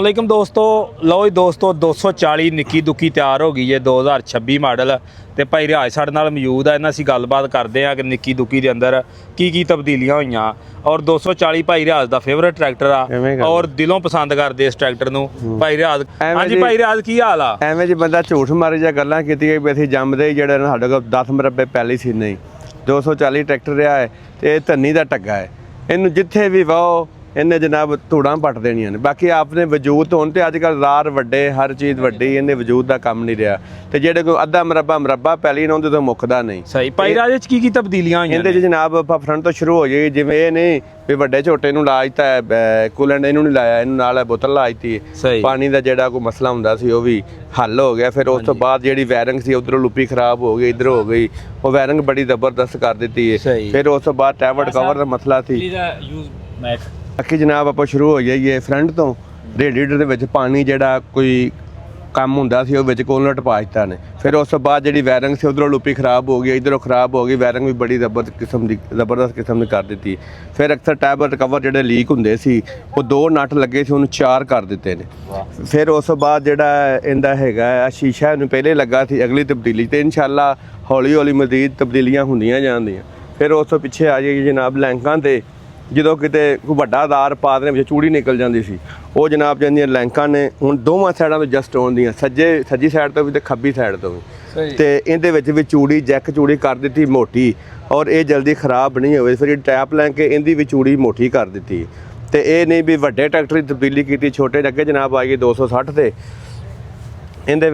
ਵਾਲੇਕਮ ਦੋਸਤੋ। ਲਓ ਜੀ ਦੋਸਤੋ 240 ਨਿੱਕੀ ਦੁੱਕੀ ਤਿਆਰ ਹੋ ਗਈ ਹੈ 2026 ਮਾਡਲ ਤੇ ਭਾਈ ਰਿਆਜ਼ ਸਾਡੇ ਨਾਲ ਮੌਜੂਦ ਆ। ਇਹਨਾਂ ਅਸੀਂ ਗੱਲਬਾਤ ਕਰਦੇ ਆ ਕਿ ਨਿੱਕੀ ਦੁੱਕੀ ਦੇ ਅੰਦਰ ਕੀ ਤਬਦੀਲੀਆਂ ਹੋਈਆਂ ਔਰ 240 ਭਾਈ ਰਿਆਜ਼ ਦਾ ਫੇਵਰਟ ਟਰੈਕਟਰ ਆ ਔਰ ਦਿਲੋਂ ਪਸੰਦ ਕਰਦੇ ਇਸ ਟਰੈਕਟਰ ਨੂੰ ਭਾਈ ਰਿਆਜ਼। ਹਾਂਜੀ ਭਾਈ ਰਿਆਜ਼ ਕੀ ਹਾਲ ਆ? ਐਵੇਂ ਜੀ ਬੰਦਾ ਝੂਠ ਮਾਰੇ ਜਾਂ ਗੱਲਾਂ ਕੀਤੀਆਂ ਵੀ ਅਸੀਂ ਜੰਮਦੇ ਜਿਹੜਾ ਸਾਡੇ ਕੋਲ 10 ਮਰਬੇ ਪਹਿਲੀ ਸੀ ਨਹੀਂ 240 ਟਰੈਕਟਰ ਰਿਹਾ ਹੈ ਤੇ ਇਹ ਧੰਨੀ ਦਾ ਟੱਗਾ ਹੈ। ਇਹਨੂੰ ਜਿੱਥੇ ਵੀ ਵਾਹੋ ਇਹਨੇ ਜਨਾਬ ਧੂੜਾਂ ਪੱਟ ਦੇਣੀਆਂ ਨੇ। ਬਾਕੀ ਆਪਣੇ ਵਜੂਦ ਹੋਣ ਤੇ ਅੱਜ ਕੱਲ੍ਹ ਰਾਰ ਵੱਡੇ ਹਰ ਚੀਜ਼ ਵੱਡੀ, ਇਹਨੇ ਵਜੂਦ ਦਾ ਕੰਮ ਨਹੀਂ ਰਿਹਾ ਤੇ ਜਿਹੜੇ ਕੋਈ ਅੱਧਾ ਮਰਬਾ ਪਹਿਲੀ ਨਾ ਉਹਦੇ ਤੋਂ ਮੁੱਕਦਾ ਨਹੀਂ। ਸਹੀ ਭਾਈ ਰਾਜ ਚ ਕੀ ਤਬਦੀਲੀਆਂ ਹੋਈਆਂ ਇਹਦੇ 'ਚ ਜਨਾਬ ਆਪਾਂ ਫਰੰਟ ਤੋਂ ਸ਼ੁਰੂ ਹੋ ਜਾਈਏ। ਜਿਵੇਂ ਇਹ ਨਹੀਂ ਵੀ ਵੱਡੇ ਝੋਟੇ ਨੂੰ ਲਾ ਦਿੱਤਾ ਕੂਲੈਂਟ ਇਹਨੂੰ ਨਹੀਂ ਲਾਇਆ, ਇਹਨੂੰ ਨਾਲ ਬੋਤਲ ਲਾ ਦਿੱਤੀ। ਪਾਣੀ ਦਾ ਜਿਹੜਾ ਕੋਈ ਮਸਲਾ ਹੁੰਦਾ ਸੀ ਉਹ ਵੀ ਹੱਲ ਹੋ ਗਿਆ। ਫਿਰ ਉਸ ਤੋਂ ਬਾਅਦ ਜਿਹੜੀ ਵਾਇਰਿੰਗ ਸੀ ਉਧਰੋਂ ਲੁੱਪੀ ਖਰਾਬ ਹੋ ਗਈ, ਇੱਧਰ ਹੋ ਗਈ, ਉਹ ਵਾਇਰਿੰਗ ਬੜੀ ਜ਼ਬਰਦਸਤ ਕਰ ਦਿੱਤੀ ਹੈ। ਫਿਰ ਉਸ ਤੋਂ ਬਾਅਦ ਟੈਬਲਟ ਕਵਰ ਦਾ ਮਸਲਾ ਸੀ। ਬਾਕੀ ਜਨਾਬ ਆਪਾਂ ਸ਼ੁਰੂ ਹੋ ਜਾਈਏ ਫਰੰਟ ਤੋਂ। ਰੇਡੀਏਟਰ ਦੇ ਵਿੱਚ ਪਾਣੀ ਜਿਹੜਾ ਕੋਈ ਕੰਮ ਹੁੰਦਾ ਸੀ ਉਹ ਵਿੱਚ ਕੂਲੈਂਟ ਪਾ ਦਿੱਤਾ ਨੇ। ਫਿਰ ਉਸ ਤੋਂ ਬਾਅਦ ਜਿਹੜੀ ਵਾਇਰਿੰਗ ਸੀ ਉਧਰੋਂ ਲੁੱਪੀ ਖਰਾਬ ਹੋ ਗਈ, ਇੱਧਰੋਂ ਖਰਾਬ ਹੋ ਗਈ, ਵਾਇਰਿੰਗ ਵੀ ਬੜੀ ਜ਼ਬਰਦਸਤ ਕਿਸਮ ਦੀ ਕਰ ਦਿੱਤੀ। ਫਿਰ ਅਕਸਰ ਟੈਬਲਟ ਕਵਰ ਜਿਹੜੇ ਲੀਕ ਹੁੰਦੇ ਸੀ ਉਹ 2 ਨਟ ਲੱਗੇ ਸੀ, ਉਹਨੂੰ 4 ਕਰ ਦਿੱਤੇ ਨੇ। ਫਿਰ ਉਸ ਤੋਂ ਬਾਅਦ ਜਿਹੜਾ ਇਹਦਾ ਹੈਗਾ ਸ਼ੀਸ਼ਾ ਇਹਨੂੰ ਪਹਿਲੇ ਲੱਗਾ ਸੀ, ਅਗਲੀ ਤਬਦੀਲੀ ਤੇ ਇਨਸ਼ਾਅੱਲਾ ਹੌਲੀ ਹੌਲੀ ਮਜ਼ੀਦ ਤਬਦੀਲੀਆਂ ਹੁੰਦੀਆਂ ਜਾਂਦੀਆਂ। ਫਿਰ ਉਸ ਤੋਂ ਪਿੱਛੇ ਆ ਜਾਈਏ ਜਨਾਬ ਲੈਂਕਾਂ ਤੇ। ਜਦੋਂ ਕਿਤੇ ਕੋਈ ਵੱਡਾ ਆਧਾਰ ਪਾ ਦੇਣੇ ਵਿੱਚ ਚੂੜੀ ਨਿਕਲ ਜਾਂਦੀ ਸੀ, ਉਹ ਜਨਾਬ ਜਾਂਦੀਆਂ ਲੈਂਕਾਂ ਨੇ ਹੁਣ ਦੋਵਾਂ ਸਾਈਡਾਂ ਤੋਂ ਜਸਟ ਆਉਂਦੀਆਂ, ਸੱਜੀ ਸਾਈਡ ਤੋਂ ਵੀ ਤੇ ਖੱਬੀ ਸਾਈਡ ਤੋਂ ਵੀ। ਤੇ ਇਹਦੇ ਵਿੱਚ ਵੀ ਚੂੜੀ ਜੈਕ ਚੂੜੀ ਕਰ ਦਿੱਤੀ ਮੋਟੀ ਔਰ ਇਹ ਜਲਦੀ ਖਰਾਬ ਨਹੀਂ ਹੋਵੇ। ਫਿਰ ਟੈਪ ਲੈ ਕੇ ਇਹਦੀ ਵੀ ਚੂੜੀ ਮੋਟੀ ਕਰ ਦਿੱਤੀ। ਤੇ ਇਹ ਨਹੀਂ ਵੀ ਵੱਡੇ ਟਰੈਕਟਰ ਦੀ ਤਬਦੀਲੀ ਕੀਤੀ, ਛੋਟੇ ਅੱਗੇ ਜਨਾਬ ਆ ਗਈ 260 ਤੇ ਇਹਦੇ